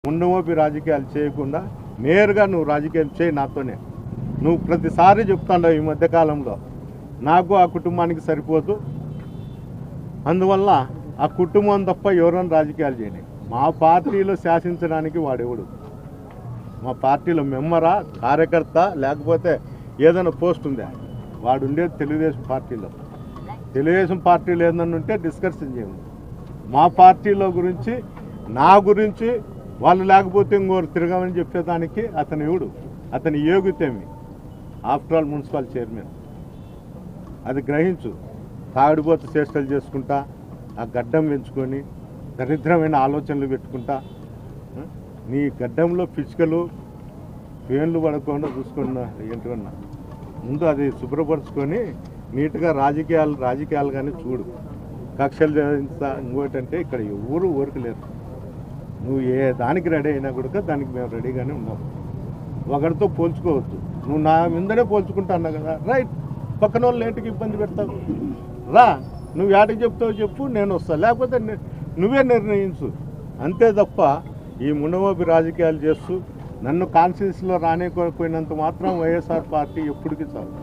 ముండమోపి రాజకీయాలు చేయకుండా నేరుగా నువ్వు రాజకీయాలు చేయి నాతోనే. నువ్వు ప్రతిసారి చెప్తాండవు ఈ మధ్యకాలంలో నాకు ఆ కుటుంబానికి సరిపోదు, అందువల్ల ఆ కుటుంబం తప్ప ఎవరైనా రాజకీయాలు చేయని. మా పార్టీలో శాసించడానికి వాడెవడు? మా పార్టీలో మెంబరా, కార్యకర్త, లేకపోతే ఏదైనా పోస్ట్ ఉందా? వాడు ఉండేది తెలుగుదేశం పార్టీలో. తెలుగుదేశం పార్టీలో ఏదైనా ఉంటే డిస్కషన్ చేయండి. మా పార్టీలో గురించి, నా గురించి వాళ్ళు లేకపోతే ఇంకోరు తిరగమని చెప్పేదానికి అతను ఎవడు? అతని యోగ్యతేమి? After all municipal chairman. అది గ్రహించు. తాగుడుపోత చేష్టలు చేసుకుంటా, ఆ గడ్డం పెంచుకొని దరిద్రమైన ఆలోచనలు పెట్టుకుంటా, నీ గడ్డంలో పిచ్చుకలు పేన్లు పడకుండా చూసుకున్నా ఏంటన్నా. ముందు అది శుభ్రపరుచుకొని నీట్గా రాజకీయాలు కానీ చూడు. కక్షలు ఇంకోటంటే ఇక్కడ ఎవరు ఊరకలేరు. నువ్వు ఏ దానికి రెడీ అయినా కూడా దానికి మేము రెడీగానే ఉన్నాం. ఒకరితో పోల్చుకోవద్దు. నువ్వు నా మీదనే పోల్చుకుంటా అన్నా కదా, రైట్. పక్కన వాళ్ళు ఏంటికి ఇబ్బంది పెడతావు? రా, నువ్వు ఏటకి చెప్తావు చెప్పు, నేను వస్తాను. లేకపోతే నువ్వే నిర్ణయించు. అంతే తప్ప ఈ ముండమోపి రాజకీయాలు చేస్తూ నన్ను కాన్స్టిట్యూన్సీలో రానికోకపోయినంత మాత్రం వైఎస్ఆర్ పార్టీ ఎప్పటికీ చాలు.